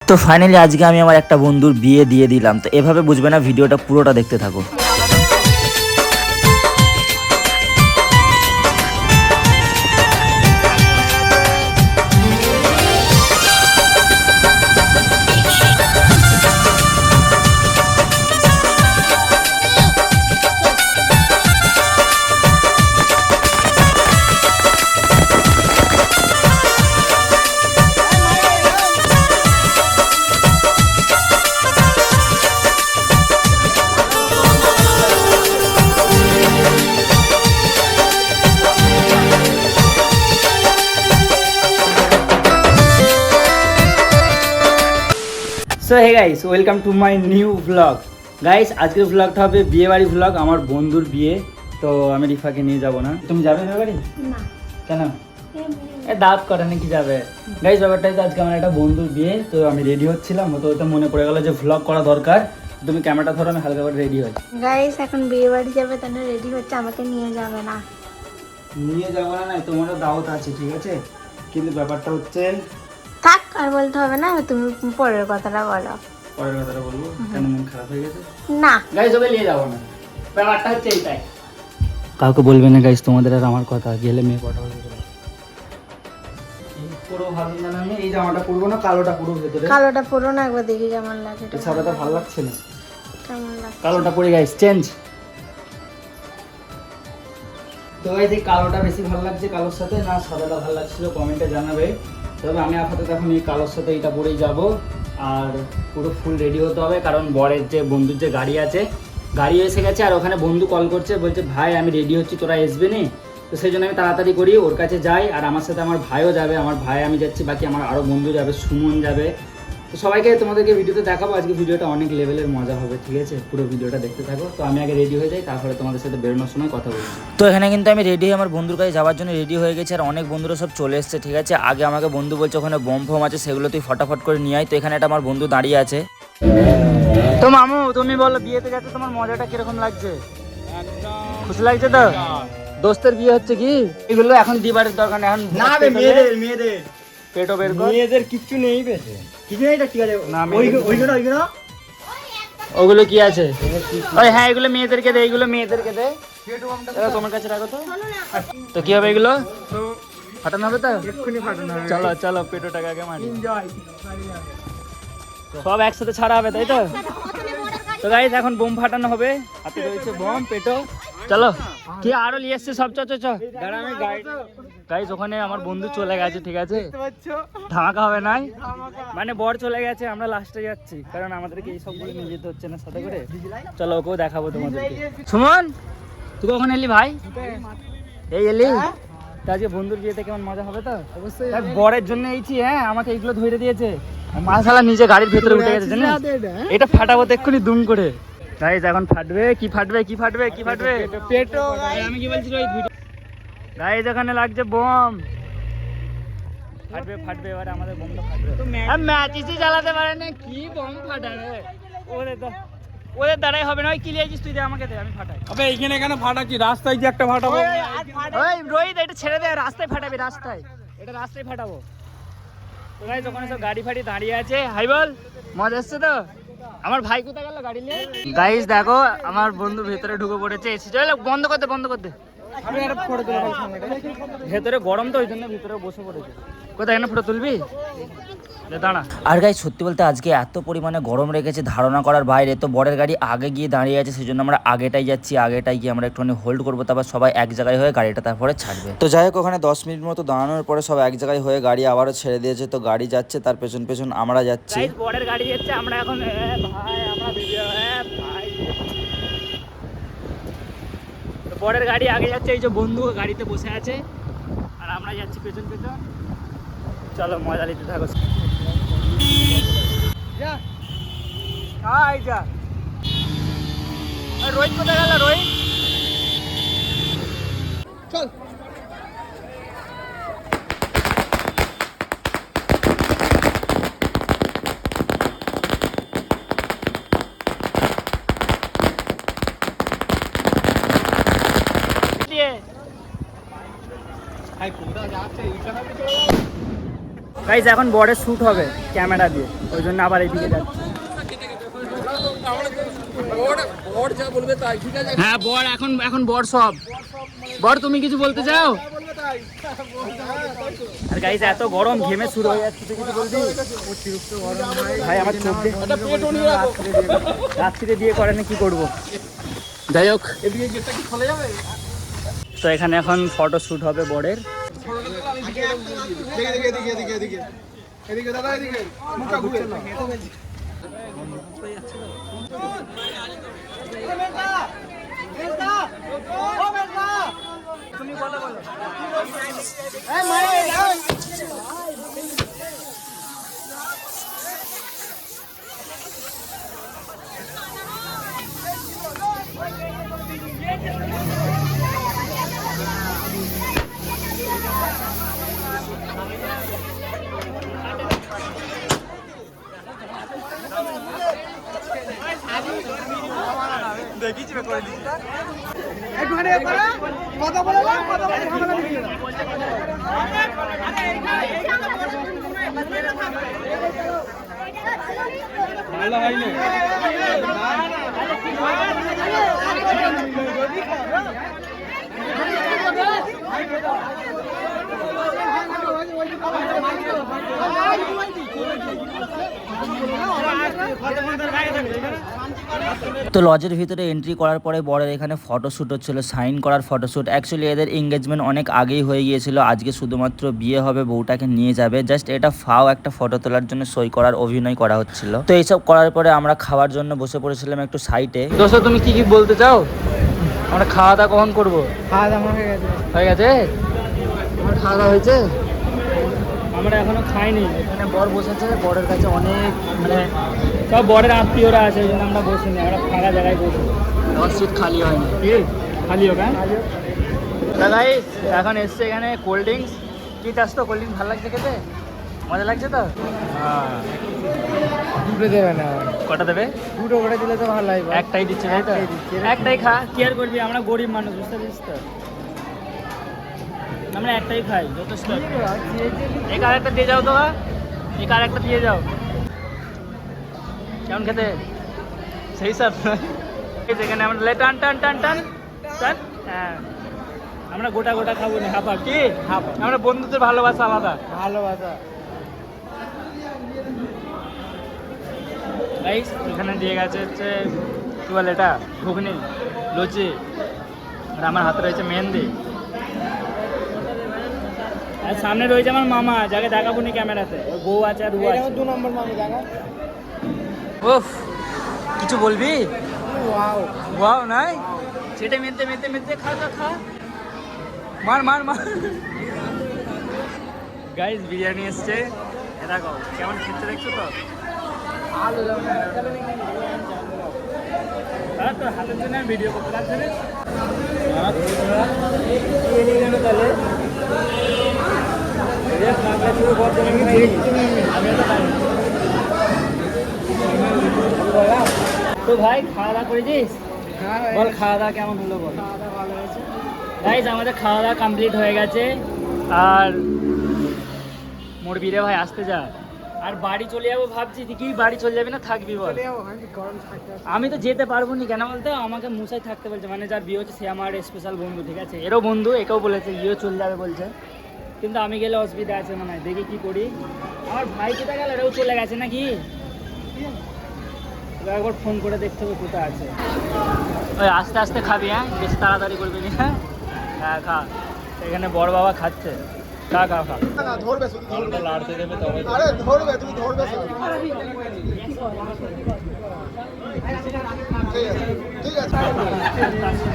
তো ফাইনালি আজকে আমি আমার একটা বন্ধুর বিয়ে দিয়ে দিলাম। তো এভাবে বুঝবে না, ভিডিওটা পুরোটা দেখতে থাকো। So hey guys, welcome to my new blog. Guys, আজকের ব্লগটা হবে বিয়ে বাড়ি ব্লগ। আমার বন্ধুর বিয়ে, তো আমি রিফাকে নিয়ে যাব না। তুমি যাবে বিয়ে বাড়ি? না। কেন? দাঁত করে নাকি যাবে? গাইস, ব্যাপারটা হচ্ছে আজকে আমার একটা বন্ধুর বিয়ে, তো আমি রেডি হচ্ছিলাম, তো ওটা মনে পড়ে গেল যে ব্লগ করা দরকার। তুমি ক্যামেরাটা ধরো, আমি হালকা করে রেডি হই। গাইস, এখন বিয়ে বাড়ি যাবে, তাহলে রেডি হচ্ছে, আমাকে নিয়ে যাবে না। নিয়ে যাবো না, নাই তোমারও দাওয়াত আছে, ঠিক আছে? কিন্তু ব্যাপারটা হচ্ছে, থাক, আর বলতে হবে না, তুমি পরের কথাটা বলো। পরের কথাটা বলবো। কেন, মন খারাপ হয়ে গেছে? না। গাইস, ওকে নিয়ে যাবো না, ব্যাপারটা হচ্ছে এইটাই। কাউকে বলবে না গাইস, তোমাদের আর আমার কথা। গেলে মেয়ে পটাবো। পুরো ভালো না, আমি এই জামাটা পরবো না, কালোটা পুরো ভেতরে। কালোটা পরো না, একবার দেখি কেমন লাগে। এই সাদাটা ভালো লাগছে না, কেমন লাগে? কালোটা পরে গাইস চেঞ্জ। তো গাইস, এই কালোটা বেশি ভালো লাগছে কালোর সাথে, না সাদাটা ভালো লাগছিল, কমেন্টে জানাবে। তবে আমি আপাতত এখন এই কালোর সাথে এইটা পরেই যাব। আর পুরো ফুল রেডি হতে হবে, কারণ বরের যে বন্ধুর যে গাড়ি আছে, গাড়ি এসে গেছে। আর ওখানে বন্ধু কল করছে, বলছে ভাই আমি রেডি হচ্ছি, তোরা আসবে নি? তো সেই জন্য আমি তাড়াতাড়ি করি, ওর কাছে যাই। আর আমার সাথে আমার ভাইও যাবে, আমার ভাই আমি যাচ্ছি, বাকি আমার আরও বন্ধু যাবে, সুমন যাবে। তো সবাইকে তোমাদেরকে ভিডিওতে দেখাবো। আজকে ভিডিওটা অনেক লেভেলের মজা হবে, ঠিক আছে? পুরো ভিডিওটা দেখতে থাকো। তো আমি আগে রেডি হয়ে যাই, তারপরে তোমাদের সাথে বেরোনোর সময় কথা বলবো। তো এখানে কিন্তু আমি রেডি হয়ে আমার বন্ধুর কাছে যাওয়ার জন্য রেডি হয়ে গেছি। আর অনেক বন্ধুরা সব চলে এসছে, ঠিক আছে? আগে আমাকে বন্ধু বলছে ওখানে বম ফম আছে, সেগুলো তুই ফটাফট করে নিয়ে আয়। তো এখানে একটা আমার বন্ধু দাঁড়িয়ে আছে। তো মামু, তুমি বলো, বিয়েতে যাচ্ছে তোমার মজাটা কিরকম লাগছে? খুশি লাগছে তো? দোস্তের বিয়ে হচ্ছে কি? এগুলো এখন দিবারের দরকার নেই, এখন না বে, মেয়েদের পেটও বের কর। মেয়েদের কিচ্ছু নেই বেশি, কিছু নেই, ঠিক আছে? না, ওইগুলো ওগুলো কি আছে? ওই হ্যাঁ, এগুলো মেয়েদেরকে দে, এগুলো মেয়েদেরকে দে। এবার তোমার কাছে রাখো তো। তো কি হবে এগুলো? ফাটানো হবে তো? এক্ষুনি ফাটানো হবে। চলো চলো, পেটোটাকে আগে মারি। সব একসাথে ছাড়া হবে, তাই তো? তো গাইস, এখন বোম ফাটানো হবে। হাতে রয়েছে বম, পেটো। চলো, কি আরো নিয়ে এসছে সব। চ গাইস, ওখানে আমার বন্ধু চলে গেছে, ঠিক আছে? ধামাকা হবে নাই, মানে বর চলে গেছে, আমরা লাস্টে যাচ্ছি, কারণ আমাদেরকে এই সবগুলো নিয়ে যেতে হচ্ছে না সাথে করে। চলো, ওকেও দেখাবো তোমাদেরকে। সুমন, তুই কখন এলি ভাই? এই এলি? তা আজকে বন্ধুর বিয়েতে কেমন মজা হবে তো? অবশ্যই। বরের জন্য এইছি, হ্যাঁ, আমাকে এইগুলো ধরে দিয়েছে। মাশাআল্লাহ, নিজে গাড়ির ভেতরে উঠে গেছে, জানিস? এটা ফাটাবো তো এক্ষুনি দুম করে। গাইস, এখন ফাটবে। কি ফাটবে? কি ফাটবে? কি ফাটবে? পেটো। আমি কি বলছি গাইস, এখানে লাগছে বম। ফাটবে ফাটবে, এবার আমাদের বমটা ফাটবে। ম্যাচিসই জ্বালাতে পারে না, কি বম ফাটাবে? ওদের দ্বারাই হবে না। ওই কি লিয়েছিস তুই? দে আমাকে, দে, আমি ফাটাই। আবে এইখানে কেন ফাটাচ্ছি? রাস্তায় যে একটা ফাটাবো। ওই রোহিত, এটা ছেড়ে দে, রাস্তায় ফাটাবি, রাস্তায়। এটা রাস্তায় ফাটাবো। তো গাইস, ওখানে সব গাড়ি ফাড়ি দাঁড়িয়ে আছে। হাই বল, মজা এসছে তো? আমার ভাই কোথায় গেল গাড়ি নিয়ে? গাইস দেখো, আমার বন্ধু ভেতরে ঢুকে পড়েছে। এসি চলে, বন্ধ করতে, বন্ধ করতে। ভেতরে গরম তো, ওই জন্য ভিতরে বসে পড়েছে। কোথায় এখানে ফটো তুলবি? দাঁড়া। আর গাইস, সত্যি বলতে আজকে এত পরিমাণে গরম রেখেছে, ধারণা করার বাইরে। তো বরের গাড়ি আগে গিয়ে দাঁড়িয়ে আছে, সেই জন্য আমরা আগেটাই যাচ্ছি। আগেটাই গিয়ে আমরা একটুখানি হোল্ড করবো, তারপর সবাই এক জায়গায় হয়ে গাড়িটা তারপরে ছাড়বে। তো যাই হোক, ওখানে 10 মিনিট মতো দাঁড়ানোর পরে সব এক জায়গায় হয়ে গাড়ি আবারও ছেড়ে দিয়েছে। তো গাড়ি যাচ্ছে, তার পেছন পেছন আমরা যাচ্ছি। গাইস, বরের গাড়ি যাচ্ছে, আমরা এখন ভাই আমরা ভিডিও ভাই। তো বরের গাড়ি আগে যাচ্ছে, এই যে বন্ধু গাড়িতে বসে আছে, আর আমরা যাচ্ছি পেছন পেছন। চলো, মজা নিতে থাকো। রোহিত কোথায় গেল? রোহিত, চল। গাইজ এখন বরের শ্যুট হবে ক্যামেরা দিয়ে, ওই জন্য আবার এইদিকে যাচ্ছি। হ্যাঁ বর এখন বর সব। বর তুমি কিছু বলতে চাও? আর গাইজ এত গরম ঘেমে শুরু হয়ে যাচ্ছে, তুই কিছু বলবি? ভাই আমার চোখ রাত্রিতে দিয়ে করে না, কি করবো? যাই হোক, তো এখানে এখন ফটো শ্যুট হবে বরের। ভালো হয়নি। তো লজের ভিতরে এন্ট্রি করার পরে বরের এখানে ফটোশ্যুট হচ্ছিল, সাইন করার ফটোশ্যুট। অ্যাকচুয়ালি এদের এঙ্গেজমেন্ট অনেক আগেই হয়ে গিয়েছিল, আজকে শুধুমাত্র বিয়ে হবে, বউটাকে নিয়ে যাবে, জাস্ট এটা ফাও একটা ফটো তোলার জন্য সই করার অভিনয় করা হচ্ছিল। তো এইসব করার পরে আমরা খাওয়ার জন্য বসে পড়েছিলাম একটু সাইটে। দোস্ত তুমি কি কি বলতে চাও? আমরা খাওয়া দাওয়া কখন করবো? খাওয়া দাওয়া হয়ে গেছে। হয়ে গেছে? আমার খাওয়া দাওয়া হয়েছে? আমরা এখনো খাইনি। এখানে বর বসেছে, বরের কাছে অনেক মানে সব বরের আত্মীয়রা আছে, ওই জন্য আমরা বসিনি, আমরা ফাঁকা জায়গায় বসি। আমার সিট খালি হয়নি। কি খালি হোক? হ্যাঁ দাদাই এখন এসছে এখানে কোল্ড ড্রিঙ্কস। কি চাস তো? কোল্ড ড্রিঙ্কস ভালো লাগছে খেতে? মজা লাগছে তো? হ্যাঁ। দুটো দেবে না? কটা দেবে? দুটো করে দিলে তো ভালো লাগবে। একটাই দিচ্ছে তাই তো? একটাই খা, কি আর করবি, আমরা গরিব মানুষ, বুঝতে পারছিস তো? আমরা একটাই খাই, যথেষ্ট। এক আর একটা দিয়ে যাও তো, এক আর একটা দিয়ে যাও। কেমন খেতে? সেই সব যেখানে আমরা টান টান টান টান টান। হ্যাঁ আমরা গোটা গোটা খাবো না, হাফ হাফ। কি হাফ? আমরা বন্ধুদের ভালোবাসা আলাদা। ভালোবাসা। গাইস এখানে দিয়ে গেছে হচ্ছে কি বলে এটা, ঘুগনি, লুচি, আর আমার হাতে রয়েছে মেহেন্দি। আর সামনে রয়েছে আমার মামা, যাকে দেখাবো নি ক্যামেরাতে, ওর বউ আছে আর ও আছে। 2 নম্বর মামি দেখা। উফ, কিছু বলবি? ওয়াও ওয়াও নাই সেটা মেনতে মেনতে মেনতে খা খা খা, মার মার মার। গাইস বিরিয়ানি এসছে, এটা দেখো কেমন খেতে, দেখছো তো? আর তোর হাতের জন্য ভিডিও করতে লাগছে রে। তাহলে তো ভাই খাওয়া দাওয়া করেছিস? বল খাওয়া দাওয়া কেমন হলো বল। গাইস আমাদের খাওয়া দাওয়া কমপ্লিট হয়ে গেছে, আর মরবি রে ভাই, আসতে যা। আর বাড়ি চলে যাবো ভাবছি, তুই কি বাড়ি চলে যাবি না থাকবি বল? আমি তো যেতে পারবো না, কেন বলতে আমাকে মুসাই থাকতে বলছে, মানে যার বিয়ে হচ্ছে সে আমার স্পেশাল বন্ধু, ঠিক আছে? এরও বন্ধু, একেও বলেছে ইয়েও চলে যাবে বলছে, কিন্তু আমি গেলে অসুবিধা আছে মনে হয়, দেখি কি করি। আমার ভাই কোথায় গেল, এরাও চলে গেছে নাকি? একবার ফোন করে দেখতে হবে কোথায় আছে। ওই আস্তে আস্তে খাবি, হ্যাঁ বেশি তাড়াতাড়ি করবি না। হ্যাঁ খা, এখানে বড় বাবা খাচ্ছে, খা খা খা। ধরবে শুধু ধরবে, লাড়তে দেবে তবে। আরে ধরবে, তুমি ধরবে সব। ঠিক আছে ঠিক আছে।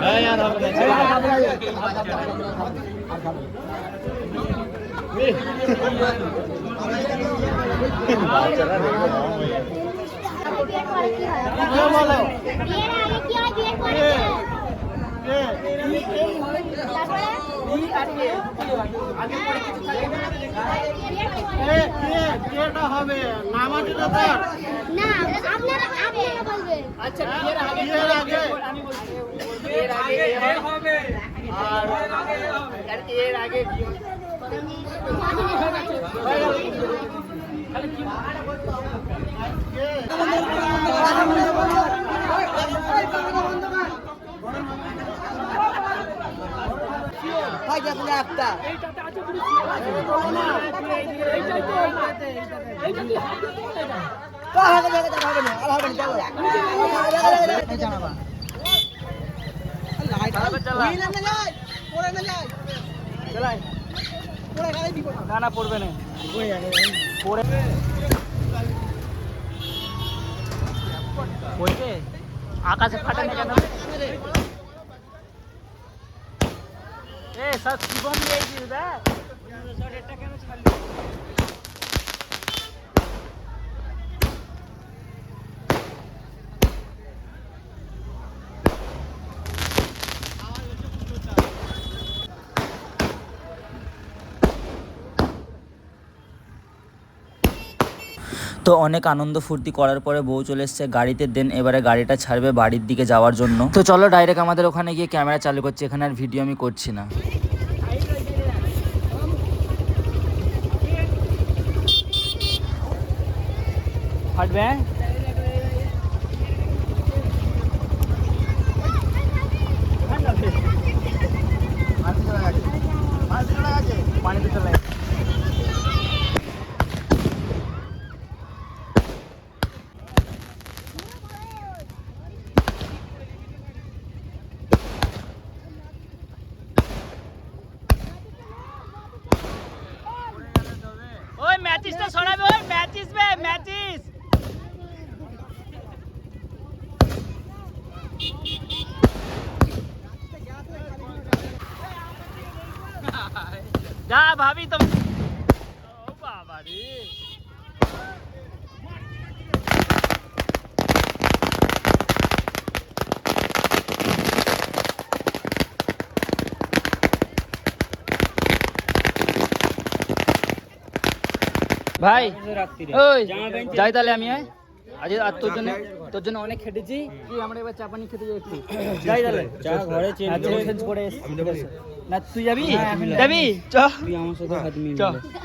হ্যাঁ यार হবে বাচ্চারা দেখো বিয়ের আগে কি হয়, বিয়ের পরে কি হয়? তারপরে কেটা হবে নাম আছে তো তার না আপনারা বলবেন আচ্ছা এর আগে এর আগে এ হবে আর এর আগে কি হবে? খালি কি ভাই আপনি একটা এইটাতে আছে পুরো কি আছে এইটাই তো এইটাতে তো হবে না হবে না আর হবে না চলো এই জানাবা লাইট চালা না যায় পড়ে না যায় চালাই পড়ে গাড়ি দিব না না পড়বে না পড়ে যাবে পড়ে পড়বে আকাশে ফাটে না কেন এ সব কি বম দিয়েছিস দেখ এটা কেন ছাড়লি তো অনেক আনন্দ ফুর্তি করার পরে বউ চলে এসছে গাড়িতে, দেন এবারে গাড়িটা ছাড়বে বাড়ির দিকে যাওয়ার জন্য। তো চলো ডাইরেক্ট আমাদের ওখানে গিয়ে ক্যামেরা চালু করছি, এখানে আর ভিডিও আমি করছি না। ফাটবে পানিতে চলে ওই ম্যাচিসটা সরাবে ওই ম্যাচিস বে ম্যাচিস যা ভাবি তো ও বাবা রে ভাই ওই যাই তাহলে আমি আজ আর তোর জন্য অনেক খেটেছি কি আমরা এবার চা পানি খেতে যাই একটু যাই তাহলে চা ঘরে চেঞ্জ করে না তুই যাবি চ তুই আমার সাথে হাত মিলিয়ে